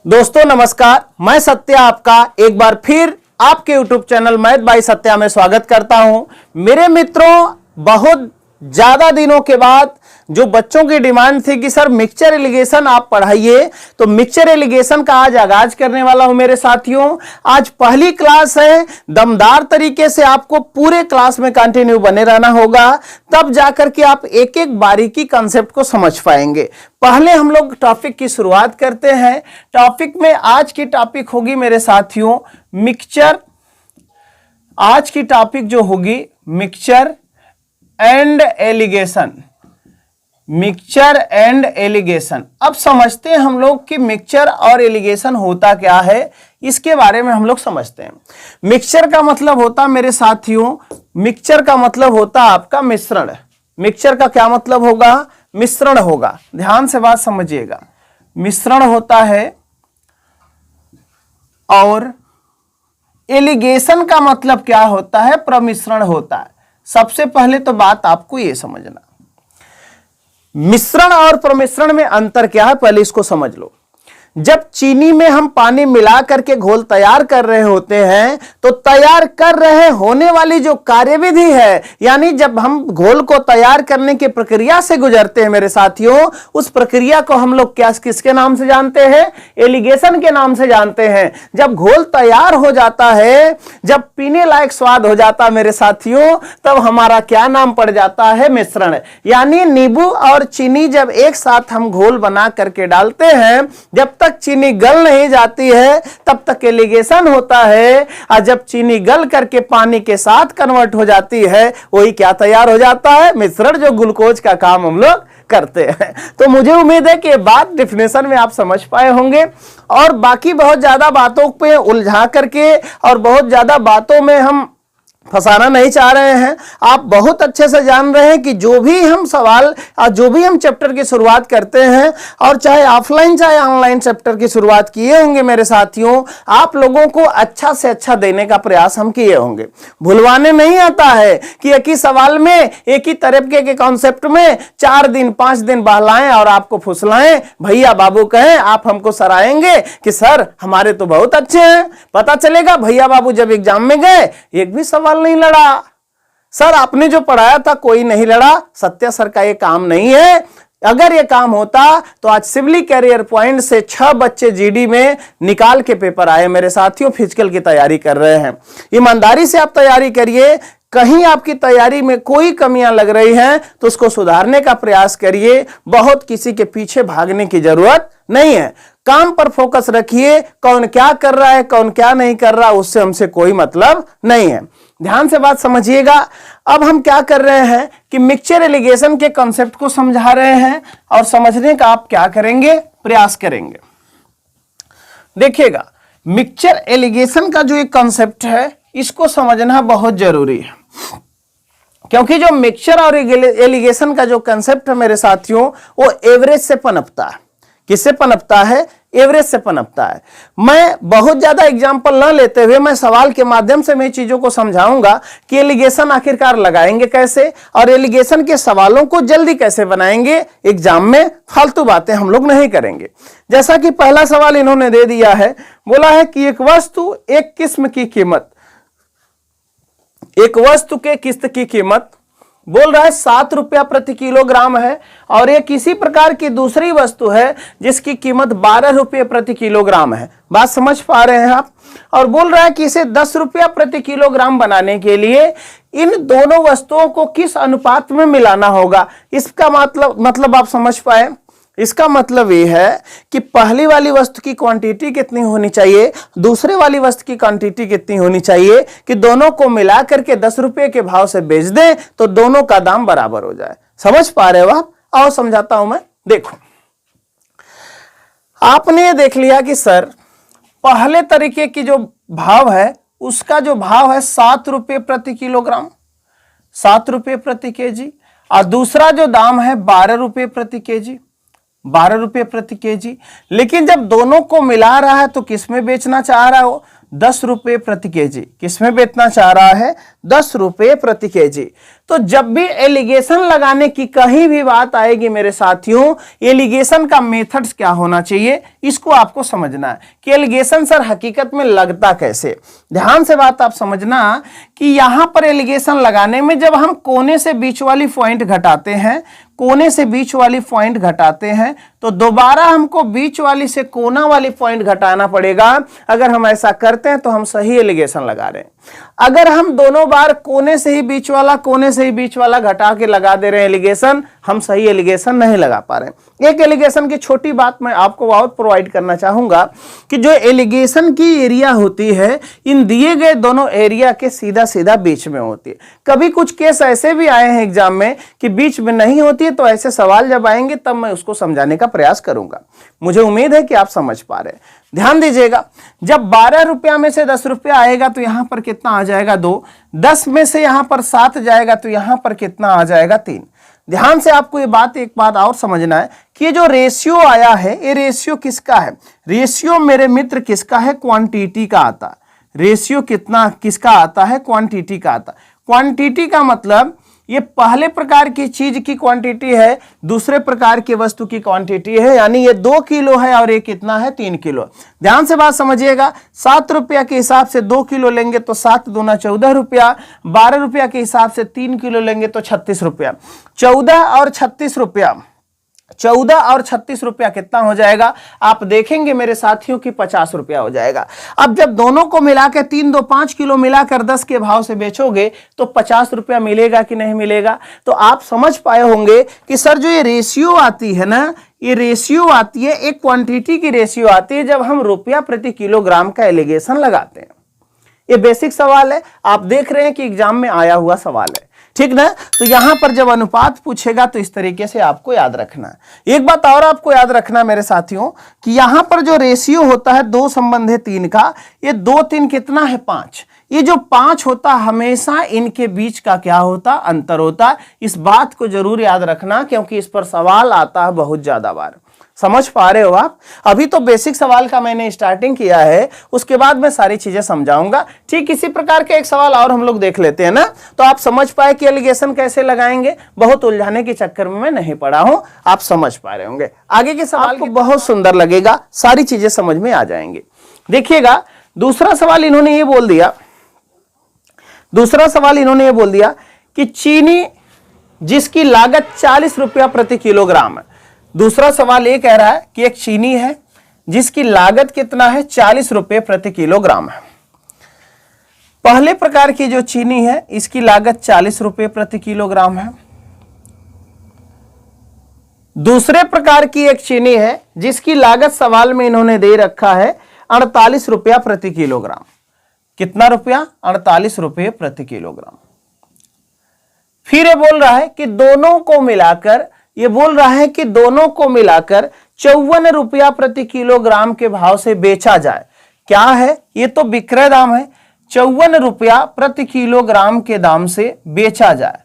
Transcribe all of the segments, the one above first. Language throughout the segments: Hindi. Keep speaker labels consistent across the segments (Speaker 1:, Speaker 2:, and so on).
Speaker 1: दोस्तों नमस्कार, मैं सत्या आपका एक बार फिर आपके YouTube channel math bye Satya में स्वागत करता हूं। मेरे मित्रों, बहुत ज्यादा दिनों के बाद जो बच्चों की डिमांड थी कि सर मिक्सचर एलिगेशन आप पढ़ाइए, तो मिक्सचर एलिगेशन का आज आगाज करने वाला हूं मेरे साथियों। आज पहली क्लास है, दमदार तरीके से आपको पूरे क्लास में कंटिन्यू बने रहना होगा, तब जाकर के आप एक एक बारीकी कंसेप्ट को समझ पाएंगे। पहले हम लोग टॉपिक की शुरुआत करते हैं। टॉपिक में आज की टॉपिक होगी मेरे साथियों मिक्सचर। आज की टॉपिक जो होगी mixture and allegation. Mixture and allegation. अब समझते हैं हम लोग कि मिक्सचर और एलिगेशन होता क्या है, इसके बारे में हम लोग समझते हैं। मिक्सचर का मतलब होता मेरे साथियों, मिक्सचर का मतलब होता आपका मिश्रण। मिक्सचर का क्या मतलब होगा? मिश्रण होगा। ध्यान से बात समझिएगा, मिश्रण होता है। और एलिगेशन का मतलब क्या होता है? प्रमिश्रण होता है। सबसे पहले तो बात आपको यह समझना, मिश्रण और प्रमिश्रण में अंतर क्या है, पहले इसको समझ लो। जब चीनी में हम पानी मिला करके घोल तैयार कर रहे होते हैं, तो तैयार कर रहे होने वाली जो कार्यविधि है, यानी जब हम घोल को तैयार करने की प्रक्रिया से गुजरते हैं मेरे साथियों, उस प्रक्रिया को हम लोग क्या किसके नाम से जानते हैं? एलिगेशन के नाम से जानते हैं। जब घोल तैयार हो जाता है, जब पीने लायक स्वाद हो जाता है मेरे साथियों, तब हमारा क्या नाम पड़ जाता है? मिश्रण। यानी नींबू और चीनी जब एक साथ हम घोल बना करके डालते हैं, जब तक चीनी गल नहीं जाती है तब तक एलिगेशन होता है, और जब चीनी गल करके पानी के साथ कन्वर्ट हो जाती है, वही क्या तैयार हो जाता है? मिश्रण, जो ग्लूकोज का काम हम लोग करते हैं। तो मुझे उम्मीद है कि ये बात डेफिनेशन में आप समझ पाए होंगे, और बाकी बहुत ज्यादा बातों पे उलझा करके और बहुत ज्यादा बातों में हम फंसाना नहीं चाह रहे हैं। आप बहुत अच्छे से जान रहे हैं कि जो भी हम सवाल और जो भी हम चैप्टर की शुरुआत करते हैं, और चाहे ऑफलाइन चाहे ऑनलाइन चैप्टर की शुरुआत किए होंगे मेरे साथियों, आप लोगों को अच्छा से अच्छा देने का प्रयास हम किए होंगे। भुलवाने नहीं आता है कि एक ही सवाल में एक ही तरीके के कॉन्सेप्ट में 4 दिन 5 दिन बहलाएं और आपको फुसलाएं, भैया बाबू कहें, आप हमको सराहेंगे कि सर हमारे तो बहुत अच्छे हैं। पता चलेगा भैया बाबू जब एग्जाम में गए, एक भी सवाल नहीं लड़ा। सर आपने जो पढ़ाया था कोई नहीं लड़ा। सत्या सर का ये काम नहीं है। अगर ये काम होता तो आज सिविल कैरियर पॉइंट से 6 बच्चे जीडी में निकाल के पेपर आए मेरे साथियों, फिजिकल की तैयारी कर रहे हैं। ईमानदारी से आप तैयारी करिए। कहीं आपकी तैयारी में कोई कमियां लग रही हैं तो उसको सुधारने का प्रयास करिए। बहुत किसी के पीछे भागने की जरूरत नहीं है। काम पर फोकस रखिए। कौन क्या कर रहा है, कौन क्या नहीं कर रहा, उससे हमसे कोई मतलब नहीं है। ध्यान से बात समझिएगा। अब हम क्या कर रहे हैं कि मिक्सचर एलिगेशन के कॉन्सेप्ट को समझा रहे हैं, और समझने का आप क्या करेंगे? प्रयास करेंगे। देखिएगा, मिक्सचर एलिगेशन का जो एक कॉन्सेप्ट है, इसको समझना बहुत जरूरी है, क्योंकि जो मिक्सचर और एलिगेशन का जो कंसेप्ट है मेरे साथियों, वो एवरेज से पनपता है। किससे पनपता है? एवरेज से पनपता है। मैं बहुत ज्यादा एग्जांपल न लेते हुए मैं सवाल के माध्यम से मैं चीजों को समझाऊंगा कि एलिगेशन आखिरकार लगाएंगे कैसे, और एलिगेशन के सवालों को जल्दी कैसे बनाएंगे। एग्जाम में फालतू बातें हम लोग नहीं करेंगे। जैसा कि पहला सवाल इन्होंने दे दिया है, बोला है कि एक वस्तु एक किस्म की कीमत, एक वस्तु के किस्त की कीमत बोल रहा है 7 रुपया प्रति किलोग्राम है, और एक इसी प्रकार की दूसरी वस्तु है जिसकी कीमत 12 रुपये प्रति किलोग्राम है। बात समझ पा रहे हैं आप? और बोल रहा है कि इसे 10 रुपया प्रति किलोग्राम बनाने के लिए इन दोनों वस्तुओं को किस अनुपात में मिलाना होगा। इसका मतलब आप समझ पाए? इसका मतलब यह है कि पहली वाली वस्तु की क्वांटिटी कितनी होनी चाहिए, दूसरे वाली वस्तु की क्वांटिटी कितनी होनी चाहिए, कि दोनों को मिला करके 10 रुपये के भाव से बेच दें तो दोनों का दाम बराबर हो जाए। समझ पा रहे हो आप? आओ समझाता हूं मैं। देखो, आपने ये देख लिया कि सर पहले तरीके की जो भाव है, उसका जो भाव है 7 रुपये प्रति किलोग्राम, 7 रुपये प्रति केजी, और दूसरा जो दाम है 12 रुपये प्रति केजी, 12 रुपये प्रति केजी। लेकिन जब दोनों को मिला रहा है तो किस में बेचना चाह रहा हो? 10 रुपए प्रति केजी। किसमें बेचना चाह रहा है? 10 रुपए प्रति केजी। तो जब भी एलिगेशन लगाने की कहीं भी बात आएगी मेरे साथियों, एलिगेशन का मेथड्स क्या होना चाहिए इसको आपको समझना है कि एलिगेशन सर हकीकत में लगता कैसे। ध्यान से बात आप समझना कि यहां पर एलिगेशन लगाने में जब हम कोने से बीच वाली पॉइंट घटाते हैं, कोने से बीच वाली पॉइंट घटाते हैं तो दोबारा हमको बीच वाली से कोना वाली पॉइंट घटाना पड़ेगा। अगर हम ऐसा करते हैं तो हम सही एलिगेशन लगा रहे हैं। अगर हम दोनों बार कोने से ही बीच वाला, कोने से ही बीच वाला घटा के लगा दे रहे हैं एलिगेशन, हम सही एलिगेशन नहीं लगा पा रहे हैं। एक एलिगेशन की छोटी बात मैं आपको और प्रोवाइड करना चाहूंगा कि जो एलिगेशन की एरिया होती है इन दिए गए दोनों एरिया के सीधा सीधा बीच में होती है। कभी कुछ केस ऐसे भी आए हैं एग्जाम में कि बीच में नहीं होती है, तो ऐसे सवाल जब आएंगे तब मैं उसको समझाने का प्रयास करूंगा। मुझे उम्मीद है कि आप समझ पा रहे हैं। ध्यान दीजिएगा, जब 12 रुपया में से 10 रुपया आएगा तो यहां पर कितना आ जाएगा? 2। 10 में से यहां पर 7 जाएगा तो यहां पर कितना आ जाएगा? 3। ध्यान से आपको ये बात, एक बात और समझना है कि ये जो रेशियो आया है ये रेशियो किसका है? रेशियो मेरे मित्र किसका है? क्वांटिटी का आता है। रेशियो कितना किसका आता है? क्वांटिटी का आता है। क्वांटिटी का मतलब ये पहले प्रकार की चीज की क्वांटिटी है, दूसरे प्रकार की वस्तु की क्वांटिटी है। यानी ये 2 किलो है और ये कितना है? 3 किलो। ध्यान से बात समझिएगा, 7 रुपया के हिसाब से 2 किलो लेंगे तो 7 दूना 14 रुपया, 12 रुपया के हिसाब से 3 किलो लेंगे तो 36 रुपया। 14 और 36 रुपया, 14 और 36 रुपया कितना हो जाएगा? आप देखेंगे मेरे साथियों की 50 रुपया हो जाएगा। अब जब दोनों को मिला के 3, 2, 5 किलो मिलाकर 10 के भाव से बेचोगे तो 50 रुपया मिलेगा कि नहीं मिलेगा? तो आप समझ पाए होंगे कि सर जो ये रेशियो आती है ना, ये रेशियो आती है, एक क्वांटिटी की रेशियो आती है जब हम रुपया प्रति किलोग्राम का एलिगेशन लगाते हैं। ये बेसिक सवाल है, आप देख रहे हैं कि एग्जाम में आया हुआ सवाल है, ठीक ना? तो यहां पर जब अनुपात पूछेगा तो इस तरीके से आपको याद रखना है। एक बात और आपको याद रखना मेरे साथियों कि यहां पर जो रेशियो होता है 2 संबंध 3 का, ये 2 3 कितना है? 5। ये जो 5 होता हमेशा इनके बीच का क्या होता? अंतर होता। इस बात को जरूर याद रखना क्योंकि इस पर सवाल आता है बहुत ज्यादा बार। समझ पा रहे हो आप? अभी तो बेसिक सवाल का मैंने स्टार्टिंग किया है, उसके बाद मैं सारी चीजें समझाऊंगा। ठीक इसी प्रकार के एक सवाल और हम लोग देख लेते हैं ना, तो आप समझ पाए कि एलिगेशन कैसे लगाएंगे। बहुत उलझाने के चक्कर में मैं नहीं पड़ा हूं, आप समझ पा रहे होंगे। आगे के सवाल को बहुत सुंदर लगेगा, सारी चीजें समझ में आ जाएंगी। देखिएगा, दूसरा सवाल इन्होंने ये बोल दिया, दूसरा सवाल इन्होंने ये बोल दिया कि चीनी जिसकी लागत 40 रुपया प्रति किलोग्राम है। दूसरा सवाल ये कह रहा है कि एक चीनी है जिसकी लागत कितना है? 40 रुपये प्रति किलोग्राम है। पहले प्रकार की जो चीनी है इसकी लागत 40 रुपये प्रति किलोग्राम है। दूसरे प्रकार की एक चीनी है जिसकी लागत सवाल में इन्होंने दे रखा है 48 रुपया प्रति किलोग्राम। कितना रुपया? 48 रुपये प्रति किलोग्राम। फिर ये बोल रहा है कि दोनों को मिलाकर, ये बोल रहा है कि दोनों को मिलाकर 54 रुपया प्रति किलोग्राम के भाव से बेचा जाए। क्या है? ये तो विक्रय दाम है। 54 रुपया प्रति किलोग्राम के दाम से बेचा जाए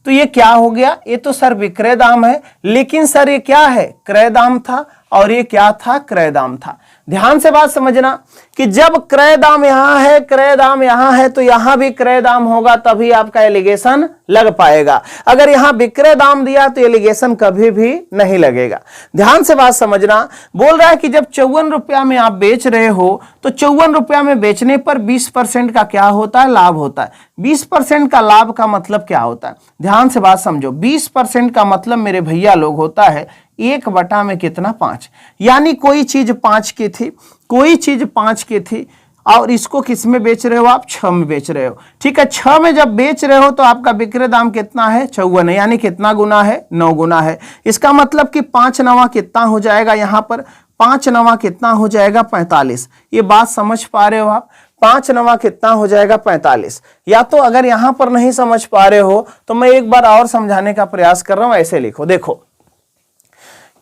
Speaker 1: तो ये क्या हो गया? ये तो सर विक्रय दाम है, लेकिन सर ये क्या है? क्रय दाम था, और ये क्या था? क्रय दाम था। ध्यान से बात समझना कि जब क्रय दाम यहां है, क्रय दाम यहां है, तो यहां भी क्रय दाम होगा, तभी आपका एलिगेशन लग पाएगा। अगर यहां विक्रय दाम दिया तो एलिगेशन कभी भी नहीं लगेगा। ध्यान से बात समझना, बोल रहा है कि जब 54 रुपया में आप बेच रहे हो तो 54 रुपया में बेचने पर 20% का क्या होता है? लाभ होता है। 20% का लाभ का मतलब क्या होता है? ध्यान से बात समझो, 20% का मतलब मेरे भैया लोग होता है 1 बटा में कितना? 5। यानी कोई चीज 5 की थी, कोई चीज 5 की थी, और इसको किस में बेच रहे हो आप? 6 में बेच रहे हो। ठीक है, 6 में जब बेच रहे हो तो आपका विक्रय दाम कितना है? 54 है। यानी कितना गुना है? 9 गुना है। इसका मतलब कि 5 9 कितना हो जाएगा? यहां पर 5 9 कितना हो जाएगा? 45। ये बात समझ पा रहे हो आप? 5 9 कितना हो जाएगा? 45। या तो अगर यहां पर नहीं समझ पा रहे हो तो मैं एक बार और समझाने का प्रयास कर रहा हूं। ऐसे लिखो, देखो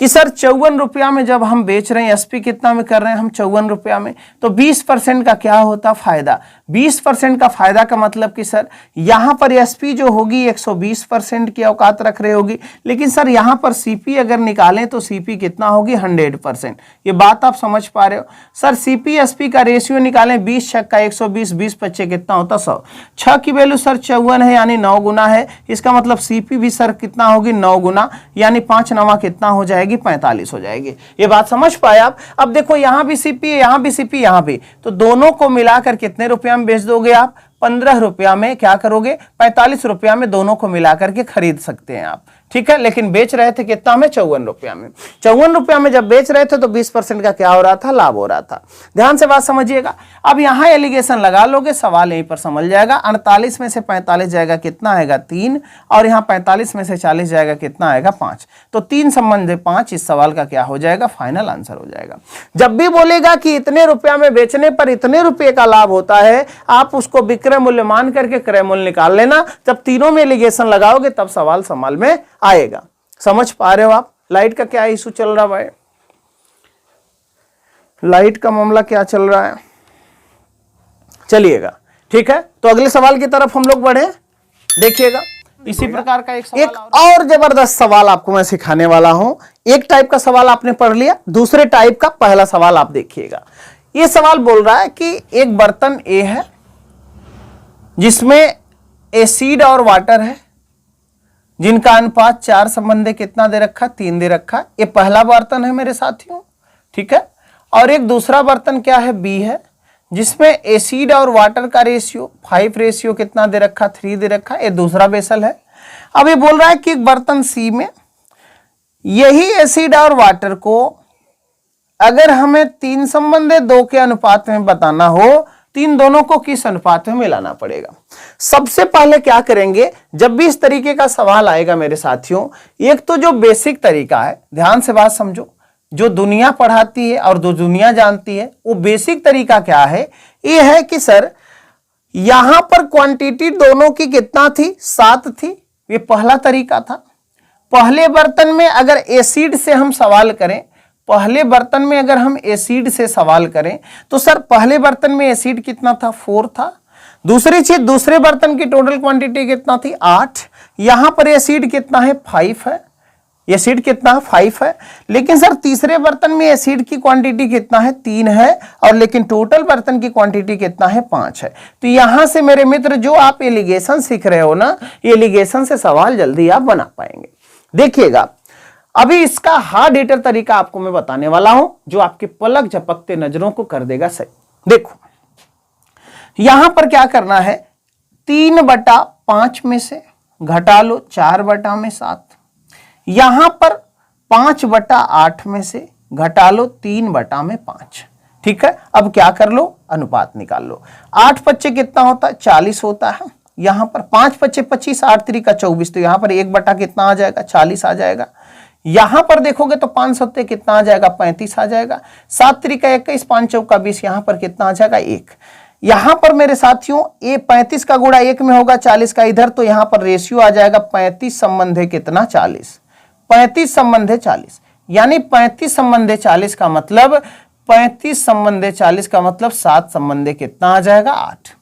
Speaker 1: कि सर 54 रुपया में जब हम बेच रहे हैं, एसपी कितना में कर रहे हैं हम 54 रुपया में, तो 20% का क्या होता फायदा। 20% का फायदा का मतलब कि सर यहां पर एसपी जो होगी 120% की औकात रख रही होगी, लेकिन सर यहां पर सीपी अगर निकालें तो सीपी कितना होगी 100%। ये बात आप समझ पा रहे हो। सर सीपी एसपी का रेशियो निकालें, 20 छक्का 120, 20 पच्चे कितना होता 100। 6 की वैल्यू सर 54 है यानी 9 गुना है, इसका मतलब सीपी भी सर कितना होगी 9 गुना, यानी 5 9 कितना हो जाएगी 45 हो जाएगी। ये बात समझ पाए आप। अब देखो यहां भी सीपी है, यहां भी सीपी, यहां भी, तो दोनों को मिलाकर कितने रुपया में बेच दोगे आप 15 रुपया में, क्या करोगे 45 रुपया में दोनों को मिलाकर के खरीद सकते हैं आप, ठीक है। लेकिन बेच रहे थे कितना में 54 रुपया में। 54 रुपया में जब बेच रहे थे तो 20% का क्या हो रहा था लाभ हो रहा था। ध्यान से बात समझिएगा। अब यहां एलिगेशन लगा लोगे, सवाल यहीं पर समझ जाएगा। 48 में से 45 जाएगा कितना आएगा 3, और यहां 45 में से 40 जाएगा कितना आएगा 5, तो 3 संबंध 5 इस सवाल का क्या हो जाएगा फाइनल आंसर हो जाएगा। जब भी बोलेगा कि इतने रुपया में बेचने पर इतने रुपये का लाभ होता है, आप उसको विक्रय मूल्य मान करके क्रय मूल्य निकाल लेना। जब तीनों में एलिगेशन लगाओगे तब सवाल संभाल में आएगा। समझ पा रहे हो आप। लाइट का क्या इशू चल रहा भाई, लाइट का मामला क्या चल रहा है, चलिएगा ठीक है। तो अगले सवाल की तरफ हम लोग बढ़े, देखिएगा। इसी प्रकार का एक और जबरदस्त सवाल आपको मैं सिखाने वाला हूं। एक टाइप का सवाल आपने पढ़ लिया, दूसरे टाइप का पहला सवाल आप देखिएगा। यह सवाल बोल रहा है कि एक बर्तन ए है जिसमें एसिड और वाटर है, जिनका अनुपात 4 संबंध कितना दे रखा 3 दे रखा। ये पहला बर्तन है मेरे साथियों, ठीक है। और एक दूसरा बर्तन क्या है बी है, जिसमें एसिड और वाटर का रेशियो 5 रेशियो कितना दे रखा 3 दे रखा। ये दूसरा बेसल है। अब ये बोल रहा है कि एक बर्तन सी में यही एसिड और वाटर को अगर हमें 3 संबंध 2 के अनुपात में बताना हो, तीन दोनों को किस अनुपात में मिलाना पड़ेगा। सबसे पहले क्या करेंगे, जब भी इस तरीके का सवाल आएगा मेरे साथियों, एक तो जो बेसिक तरीका है, ध्यान से बात समझो, जो दुनिया पढ़ाती है और जो दुनिया जानती है, वो बेसिक तरीका क्या है, ये है कि सर यहां पर क्वांटिटी दोनों की कितना थी 7 थी। ये पहला तरीका था। पहले बर्तन में अगर एसिड से हम सवाल करें, पहले बर्तन में अगर हम एसिड से सवाल करें तो सर पहले बर्तन में एसिड कितना था 4 था। दूसरी चीज, दूसरे बर्तन की टोटल क्वांटिटी कितना थी 8। यहां पर एसिड कितना है 5 है, एसिड कितना 5 है। लेकिन सर तीसरे बर्तन में एसिड की क्वांटिटी कितना है 3 है, और लेकिन टोटल बर्तन की क्वांटिटी कितना है 5 है। तो यहां से मेरे मित्र जो आप एलिगेशन सीख रहे हो ना, ये एलिगेशन से सवाल जल्दी आप बना पाएंगे। देखिएगा, अभी इसका हार्ड हिटर तरीका आपको मैं बताने वाला हूं, जो आपके पलक झपकते नजरों को कर देगा सही। देखो यहां पर क्या करना है, 3/5 में से घटा लो 4/7। यहां पर 5/8 में से घटा लो 3/5। ठीक है, अब क्या कर लो, अनुपात निकाल लो। 8 पच्चे कितना होता है 40 होता है। यहां पर 5 पच्चे 25, 8 3 का 24, तो यहां पर 1 कितना आ जाएगा 40 आ जाएगा। यहां पर देखोगे तो 5 सत्ते कितना आ जाएगा 35 आ जाएगा। 7 3 का 21, 5 4 का 20, यहां पर कितना आ जाएगा 1। यहां पर मेरे साथियों ये 35 का गुणा 1 में होगा 40 का इधर, तो यहां पर रेशियो आ जाएगा 35 संबंध कितना 40, 35 संबंध 40, यानी 35 संबंध 40 का मतलब 35 संबंध 40 का मतलब 7 संबंध कितना आ जाएगा 8।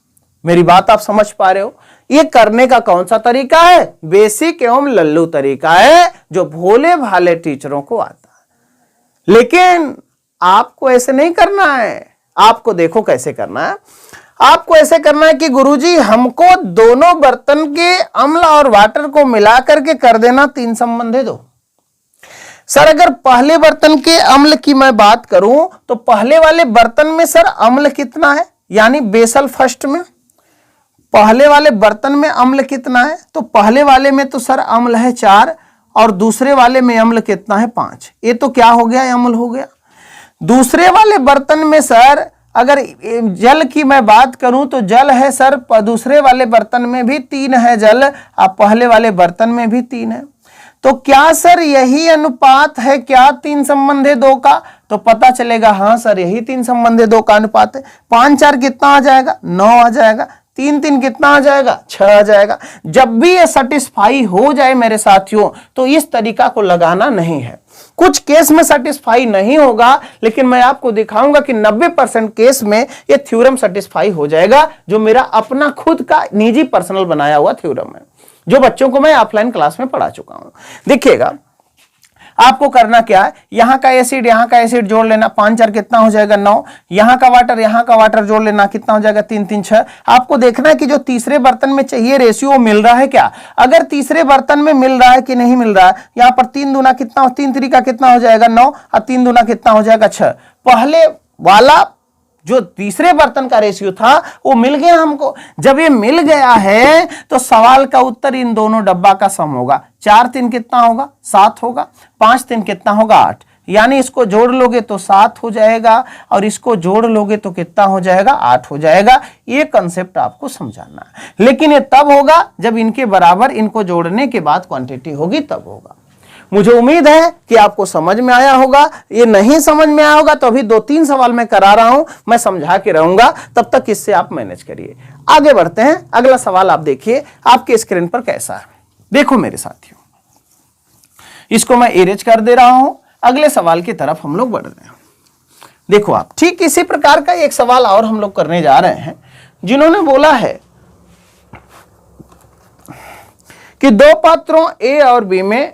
Speaker 1: मेरी बात आप समझ पा रहे हो। ये करने का कौन सा तरीका है, बेसिक एवं लल्लू तरीका है, जो भोले भाले टीचरों को आता है। लेकिन आपको ऐसे नहीं करना है। आपको देखो कैसे करना है, आपको ऐसे करना है कि गुरुजी हमको दोनों बर्तन के अम्ल और वाटर को मिलाकर के कर देना 3 संबंध दो। सर अगर पहले बर्तन के अम्ल की मैं बात करूं तो पहले वाले बर्तन में सर अम्ल कितना है, यानी बेसल फर्स्ट में पहले वाले बर्तन में अम्ल कितना है, तो पहले वाले में तो सर अम्ल है 4 और दूसरे वाले में अम्ल कितना है 5। ये तो क्या हो गया, अम्ल हो गया। दूसरे वाले बर्तन में सर अगर जल की मैं बात करूं तो जल है सर, दूसरे वाले बर्तन में भी 3 है जल, अब पहले वाले बर्तन में भी 3 है। तो क्या सर यही अनुपात है क्या 3 संबंध 2 का, तो पता चलेगा हाँ सर यही 3 संबंध 2 का अनुपात है। 5 4 कितना आ जाएगा 9 आ जाएगा, 3 3 कितना आ जाएगा 6 आ जाएगा। जब भी ये सेटिस्फाई हो जाए मेरे साथियों, तो इस तरीका को लगाना नहीं है। कुछ केस में सेटिस्फाई नहीं होगा, लेकिन मैं आपको दिखाऊंगा कि 90% केस में ये थ्योरम सेटिस्फाई हो जाएगा, जो मेरा अपना खुद का निजी पर्सनल बनाया हुआ थ्योरम है, जो बच्चों को मैं ऑफलाइन क्लास में पढ़ा चुका हूं। देखिएगा, आपको करना क्या है, यहां का एसिड जोड़ लेना, 5 4 कितना हो जाएगा 9, यहां का वाटर जोड़ लेना, कितना हो जाएगा 3 3 6। आपको देखना है कि जो तीसरे बर्तन में चाहिए रेशियो मिल रहा है क्या। अगर तीसरे बर्तन में मिल रहा है कि नहीं मिल रहा है, यहां पर 3 दूना कितना, 3 3 कितना हो जाएगा 9 और 3 दूना कितना हो जाएगा 6। पहले वाला जो तीसरे बर्तन का रेशियो था वो मिल गया हमको। जब ये मिल गया है तो सवाल का उत्तर इन दोनों डब्बा का सम होगा। 4 3 कितना होगा 7 होगा, 5 3 कितना होगा 8, यानी इसको जोड़ लोगे तो 7 हो जाएगा और इसको जोड़ लोगे तो कितना हो जाएगा 8 हो जाएगा। ये कंसेप्ट आपको समझाना है, लेकिन ये तब होगा जब इनके बराबर इनको जोड़ने के बाद क्वांटिटी होगी, तब होगा। मुझे उम्मीद है कि आपको समझ में आया होगा। ये नहीं समझ में आया होगा तो अभी 2-3 सवाल मैं करा रहा हूं, मैं समझा के रहूंगा, तब तक इससे आप मैनेज करिए। आगे बढ़ते हैं, अगला सवाल आप देखिए आपके स्क्रीन पर कैसा है। देखो मेरे साथियों, इसको मैं इरेज कर दे रहा हूं, अगले सवाल की तरफ हम लोग बढ़ रहे हैं। देखो आप, ठीक इसी प्रकार का एक सवाल और हम लोग करने जा रहे हैं, जिन्होंने बोला है कि 2 पात्रों ए और बी में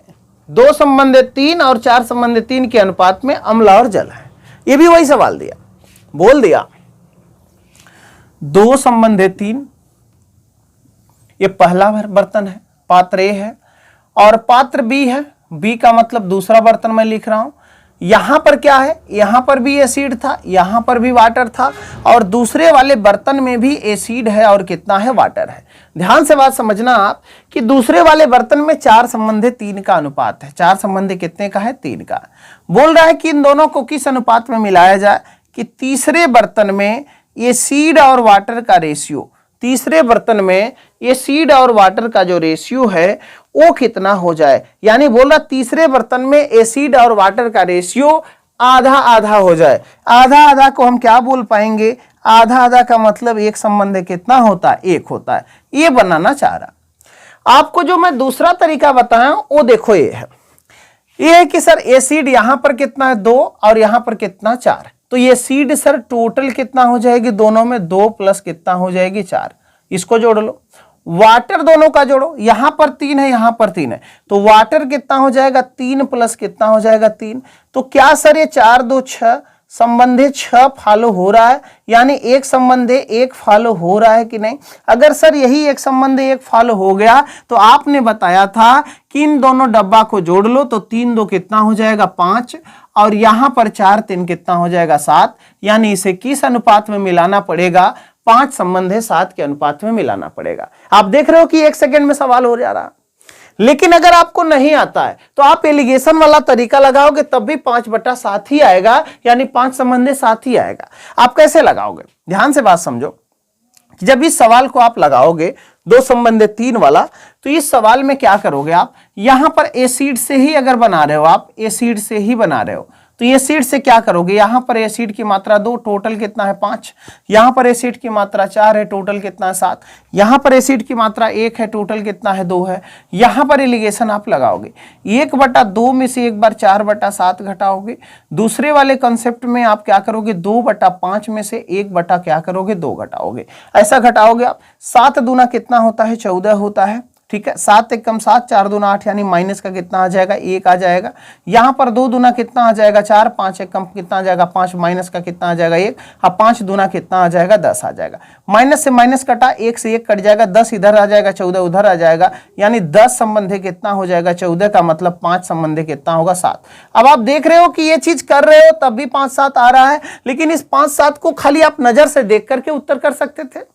Speaker 1: 2 संबंध 3 और 4 संबंध 3 के अनुपात में अम्ल और जल है। ये भी वही सवाल दिया, बोल दिया 2 संबंध 3, ये पहला बर्तन है, पात्र ए है, और पात्र बी है। बी का मतलब दूसरा बर्तन मैं लिख रहा हूं। यहां पर क्या है, यहां पर भी एसिड था, यहां पर भी वाटर था, और दूसरे वाले बर्तन में भी एसिड है और कितना है, वाटर है। ध्यान से बात समझना आप कि दूसरे वाले बर्तन में 4 संबंध 3 का अनुपात है। 4 संबंध कितने का है, 3 का। बोल रहा है कि इन दोनों को किस अनुपात में मिलाया जाए, कि तीसरे बर्तन में एसिड और वाटर का रेशियो, तीसरे बर्तन में एसिड और वाटर का जो रेशियो है वो कितना हो जाए। यानी बोल रहा तीसरे बर्तन में एसिड और वाटर का रेशियो आधा आधा हो जाए। आधा आधा को हम क्या बोल पाएंगे, आधा आधा का मतलब एक संबंध कितना होता है, 1 होता है। ये बनाना चाह रहा। आपको जो मैं दूसरा तरीका बताया वो देखो, ये है कि सर एसिड यहां पर कितना है 2 और यहां पर कितना 4, तो ये एसिड सर टोटल कितना हो जाएगी, दोनों में 2 प्लस कितना हो जाएगी 4, इसको जोड़ लो। वाटर दोनों का जोड़ो, यहां पर 3 है यहां पर 3 है, तो वाटर कितना हो जाएगा 3 प्लस कितना हो जाएगा 3। तो क्या सर ये 4 2 6 संबंधे 6 फॉलो हो रहा है, यानी एक संबंधे 1 फॉलो हो रहा है कि नहीं। अगर सर यही एक संबंधे 1 फॉलो हो गया तो आपने बताया था कि इन दोनों डब्बा को जोड़ लो, तो 3 2 कितना हो जाएगा 5, और यहां पर 4 3 कितना हो जाएगा 7, यानी इसे किस अनुपात में मिलाना पड़ेगा, 5 संबंध है 7 के अनुपात में मिलाना पड़ेगा। आप देख रहे हो कि 1 सेकंड में सवाल हो जा रहा। लेकिन अगर आपको नहीं आता है तो आप एलिगेशन वाला तरीका लगाओगे तब भी 5/7 ही आएगा, यानी 5 संबंध 7 ही आएगा। आप कैसे लगाओगे, ध्यान से बात समझो कि जब इस सवाल को आप लगाओगे 2 संबंध 3 वाला, तो इस सवाल में क्या करोगे आप, यहां पर एसिड से ही अगर बना रहे हो आप, एसिड से ही बना रहे हो, तो एसिड से क्या करोगे, यहां पर एसिड की मात्रा 2, टोटल कितना है 5, यहां पर एसिड की मात्रा 4 है, टोटल कितना है 7, यहां पर एसिड की मात्रा 1 है, टोटल कितना है 2 है। यहां पर एलिगेशन आप लगाओगे, 1/2 में से एक बार 4/7 घटाओगे। दूसरे वाले कंसेप्ट में आप क्या करोगे, 2/5 में से 1 क्या करोगे 2 घटाओगे। ऐसा घटाओगे आप, 7 दूना कितना होता है 14 होता है, ठीक है। 7 1 कम 7, 4 दूना 8, यानी माइनस का कितना आ जाएगा 1 आ जाएगा। यहां पर 2 दूना कितना आ जाएगा 4, 5 1 कम कितना आ जाएगा 5, माइनस का कितना आ जाएगा 1, अब 5 दूना कितना आ जाएगा 10 आ जाएगा। माइनस से माइनस कटा, 1 से 1 कट जाएगा, 10 इधर आ जाएगा, 14 उधर आ जाएगा, यानी 10 संबंधे कितना हो जाएगा 14 का मतलब 5 संबंधे कितना होगा 7। अब आप देख रहे हो कि ये चीज कर रहे हो तब भी 5 7 आ रहा है, लेकिन इस 5 7 को खाली आप नजर से देख करके उत्तर कर सकते थे।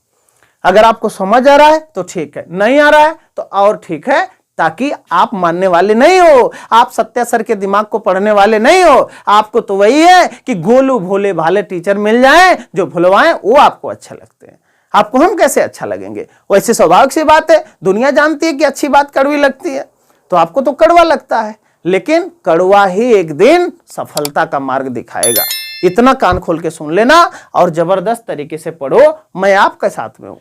Speaker 1: अगर आपको समझ आ रहा है तो ठीक है, नहीं आ रहा है तो और ठीक है, ताकि आप मानने वाले नहीं हो, आप सत्या सर के दिमाग को पढ़ने वाले नहीं हो। आपको तो वही है कि गोलू भोले भाले टीचर मिल जाएं जो भुलवाएं, वो आपको अच्छे लगते हैं। आपको हम कैसे अच्छा लगेंगे, वैसे स्वाभाविक सी बात है, दुनिया जानती है कि अच्छी बात कड़वी लगती है, तो आपको तो कड़वा लगता है, लेकिन कड़वा ही एक दिन सफलता का मार्ग दिखाएगा। इतना कान खोल के सुन लेना और जबरदस्त तरीके से पढ़ो, मैं आपके साथ में हूं।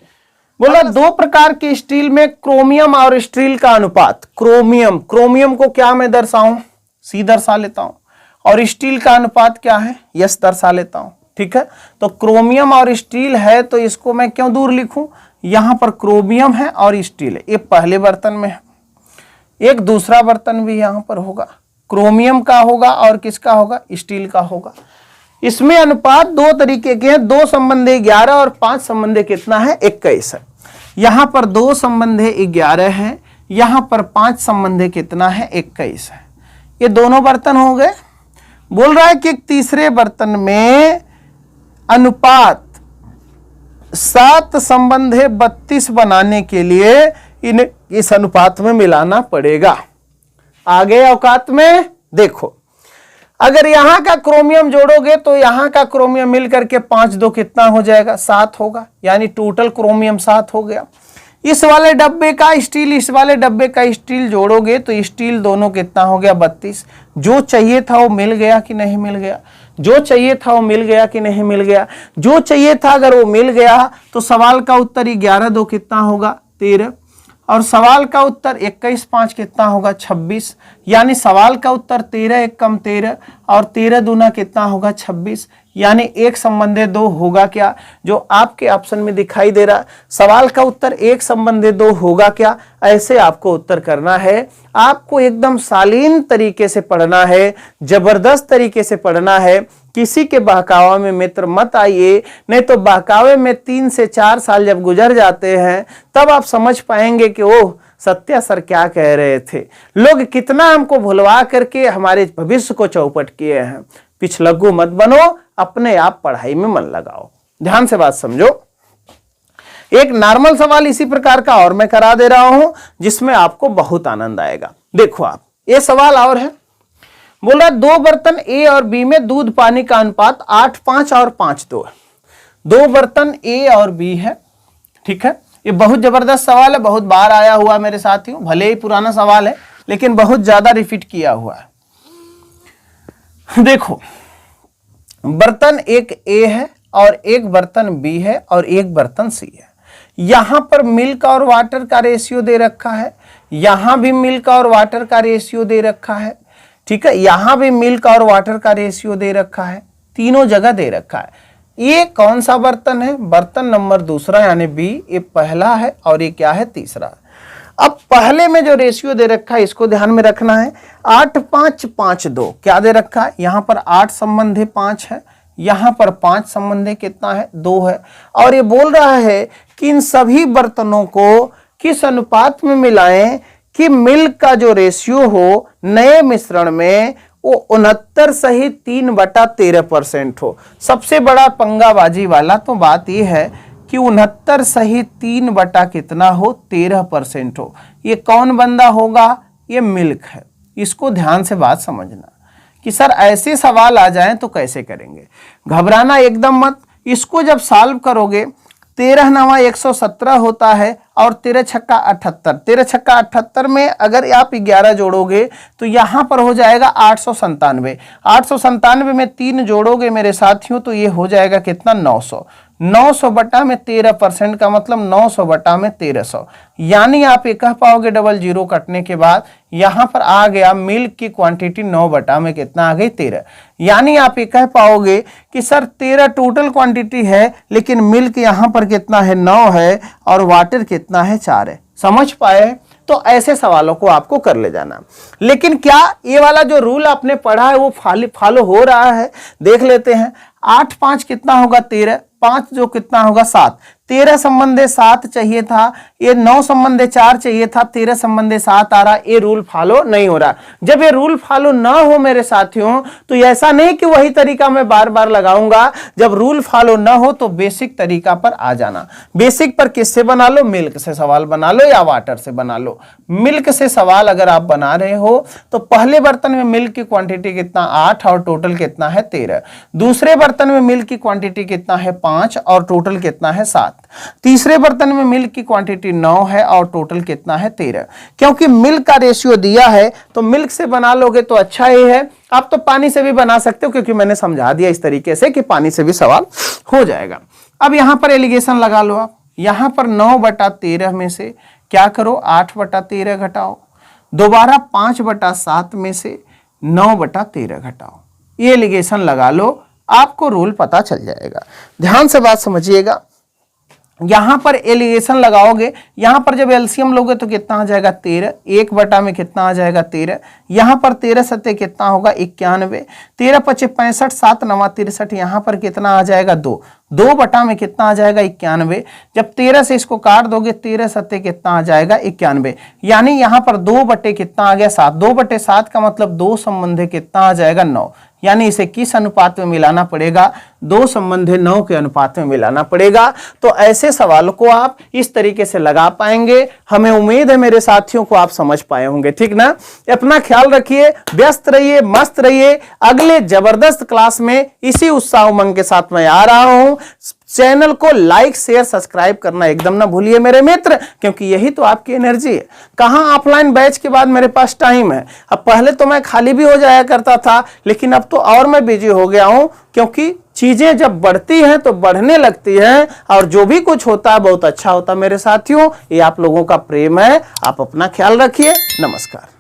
Speaker 1: बोला 2 प्रकार की स्टील में क्रोमियम और स्टील का अनुपात। क्रोमियम को क्या मैं दर्शाऊं, सी दर्शा लेता हूं। और स्टील का अनुपात क्या है, यस दर्शा लेता हूं। ठीक है, तो क्रोमियम और स्टील है तो इसको मैं क्यों दूर लिखूं, यहां पर क्रोमियम है और स्टील है, ये पहले बर्तन में है। एक दूसरा बर्तन भी यहां पर होगा, क्रोमियम का होगा और किसका होगा, स्टील का होगा। इसमें अनुपात दो तरीके के हैं, 2 संबंधे 11 और 5 संबंधे कितना है, 21 है। यहां पर 2 संबंधे 11 है, यहां पर 5 संबंधे कितना है, 21 है। ये दोनों बर्तन हो गए। बोल रहा है कि एक तीसरे बर्तन में अनुपात 7 संबंधे 32 बनाने के लिए इन्हें इस अनुपात में मिलाना पड़ेगा। आगे औकात में देखो, अगर यहां का क्रोमियम जोड़ोगे तो यहां का क्रोमियम मिलकर के 5 2 कितना हो जाएगा, 7 होगा, यानी टोटल क्रोमियम 7 हो गया। इस वाले डब्बे का स्टील, इस वाले डब्बे का स्टील जोड़ोगे तो स्टील दोनों कितना हो गया, 32। जो चाहिए था वो मिल गया कि नहीं मिल गया, जो चाहिए था वो मिल गया कि नहीं मिल गया, जो चाहिए था अगर वो मिल गया तो सवाल का उत्तर 11 2 कितना होगा, 13, और सवाल का उत्तर 21 5 कितना होगा, 26। यानी सवाल का उत्तर 13 1 कम 13 और 13 दूना कितना होगा, 26। यानी एक संबंधे 2 होगा क्या, जो आपके ऑप्शन में दिखाई दे रहा। सवाल का उत्तर एक संबंधे 2 होगा क्या, ऐसे आपको उत्तर करना है। आपको एकदम शालीन तरीके से पढ़ना है, जबरदस्त तरीके से पढ़ना है। किसी के बहकावा में मित्र मत आइए, नहीं तो बहकावे में 3 से 4 साल जब गुजर जाते हैं तब आप समझ पाएंगे कि ओह सत्या सर क्या कह रहे थे, लोग कितना हमको भुलवा करके हमारे भविष्य को चौपट किए हैं। पिछलग्गू मत बनो, अपने आप पढ़ाई में मन लगाओ। ध्यान से बात समझो। एक नॉर्मल सवाल इसी प्रकार का और मैं करा दे रहा हूं जिसमें आपको बहुत आनंद आएगा। देखो आप, ये सवाल और है, बोल रहा 2 बर्तन ए और बी में दूध पानी का अनुपात 8 5 और 5 2 है। 2 बर्तन ए और बी है। ठीक है, ये बहुत जबरदस्त सवाल है, बहुत बार आया हुआ मेरे साथियों, भले ही पुराना सवाल है लेकिन बहुत ज्यादा रिपीट किया हुआ है। देखो, बर्तन एक ए है और एक बर्तन बी है और एक बर्तन सी है। यहां पर मिल्क और वाटर का रेशियो दे रखा है, यहां भी मिल्क और वाटर का रेशियो दे रखा है। ठीक है, यहां भी मिल्क और वाटर का रेशियो दे रखा है, तीनों जगह दे रखा है। ये कौन सा बर्तन है, बर्तन नंबर दूसरा यानी बी, ये पहला है और ये क्या है, तीसरा। अब पहले में जो रेशियो दे रखा है इसको ध्यान में रखना है। 8 5 5 2 क्या दे रखा है, यहां पर 8 संबंधे 5 है, यहां पर 5 संबंधे कितना है, 2 है। और ये बोल रहा है कि इन सभी बर्तनों को किस अनुपात में मिलाएं कि मिल्क का जो रेशियो हो नए मिश्रण में वो 69 सहित 3/13% हो। सबसे बड़ा पंगाबाजी वाला तो बात यह है कि 69 सहित 3 बटा कितना हो, 13% हो। ये कौन बंदा होगा, ये मिल्क है। इसको ध्यान से बात समझना कि सर ऐसे सवाल आ जाएं तो कैसे करेंगे। घबराना एकदम मत। इसको जब सॉल्व करोगे 13 9 117 होता है और 13 छक्का 78, 13 छक्का 78 में अगर आप 11 जोड़ोगे तो यहां पर हो जाएगा 897। 897 में 3 जोड़ोगे मेरे साथियों तो ये हो जाएगा कितना, 900। 900 बटा में 13% का मतलब 900 बटा में 1300। यानी आप ये कह पाओगे डबल जीरो कटने के बाद यहां पर आ गया मिल्क की क्वांटिटी 9 बटा में कितना आ गई, 13। यानी आप ये कह पाओगे कि सर 13 टोटल क्वांटिटी है लेकिन मिल्क यहां पर कितना है, 9 है और वाटर कितना है, 4 है। समझ पाए? तो ऐसे सवालों को आपको कर ले जाना। लेकिन क्या ये वाला जो रूल आपने पढ़ा है वो फॉलो हो रहा है, देख लेते हैं। 8 5 कितना होगा, 13, 5 जो कितना होगा, 7। 13 संबंधे 7 चाहिए था, ये 9 संबंधे 4 चाहिए था, 13 संबंधे 7 आ रहा। ये रूल फॉलो नहीं हो रहा। जब ये रूल फॉलो ना हो मेरे साथियों तो ऐसा नहीं कि वही तरीका मैं बार बार लगाऊंगा। जब रूल फॉलो ना हो तो बेसिक तरीका पर आ जाना। बेसिक पर किससे बना लो, मिल्क से सवाल बना लो या वाटर से बना लो। मिल्क से सवाल अगर आप बना रहे हो तो पहले बर्तन में मिल्क की क्वांटिटी कितना, 8 और टोटल कितना है, 13। दूसरे बर्तन में मिल्क की क्वांटिटी कितना है, 5 और टोटल कितना है, 7। तीसरे बर्तन में मिल्क की क्वांटिटी 9 है और टोटल कितना है, 13। क्योंकि मिल्क का रेशियो दिया है तो मिल्क से बना लोगे तो अच्छा ही है। आप तो पानी से भी बना सकते हो क्योंकि मैंने समझा दिया इस तरीके से कि पानी से भी सवाल हो जाएगा। अब यहां पर एलिगेशन लगा लो आप। यहां पर 9/13 में से क्या करो, 8/13 घटाओ। दोबारा 5/7 में से 9/13 घटाओ। ये एलिगेशन लगा लो, आपको रूल पता चल जाएगा। ध्यान से बात समझिएगा, यहां पर एलिगेशन लगाओगे, यहां पर जब एलसीएम लोगे तो कितना आ जाएगा 13, 1 बटा में कितना आ जाएगा 13, यहां पर 13 सत्ते कितना होगा 91, 13 पचे 65, 7 नवा 63, यहां पर कितना आ जाएगा 2, 2 बटा में कितना आ जाएगा 91, जब 13 से इसको काट दोगे 13 सत्ते कितना आ जाएगा 91, यानी यहां पर 2 बटे कितना आ गया 7, 2 बटे 7 का मतलब 2 संबंधे कितना आ जाएगा 9, यानी इसे किस अनुपात में मिलाना पड़ेगा, 2 संबंधे 9 के अनुपात में मिलाना पड़ेगा। तो ऐसे सवालों को आप इस तरीके से लगा पाएंगे। हमें उम्मीद है मेरे साथियों को आप समझ पाए होंगे, ठीक ना। अपना ख्याल रखिए, व्यस्त रहिए, मस्त रहिए। अगले जबरदस्त क्लास में इसी उत्साह उमंग के साथ मैं आ रहा हूं। चैनल को लाइक शेयर सब्सक्राइब करना एकदम ना भूलिए मेरे मित्र, क्योंकि यही तो आपकी एनर्जी है। कहां ऑफलाइन बैच के बाद मेरे पास टाइम है। अब पहले तो मैं खाली भी हो जाया करता था, लेकिन अब तो और मैं बिजी हो गया हूं, क्योंकि चीजें जब बढ़ती हैं तो बढ़ने लगती हैं, और जो भी कुछ होता है बहुत अच्छा होता है मेरे साथियों। ये आप लोगों का प्रेम है। आप अपना ख्याल रखिए। नमस्कार।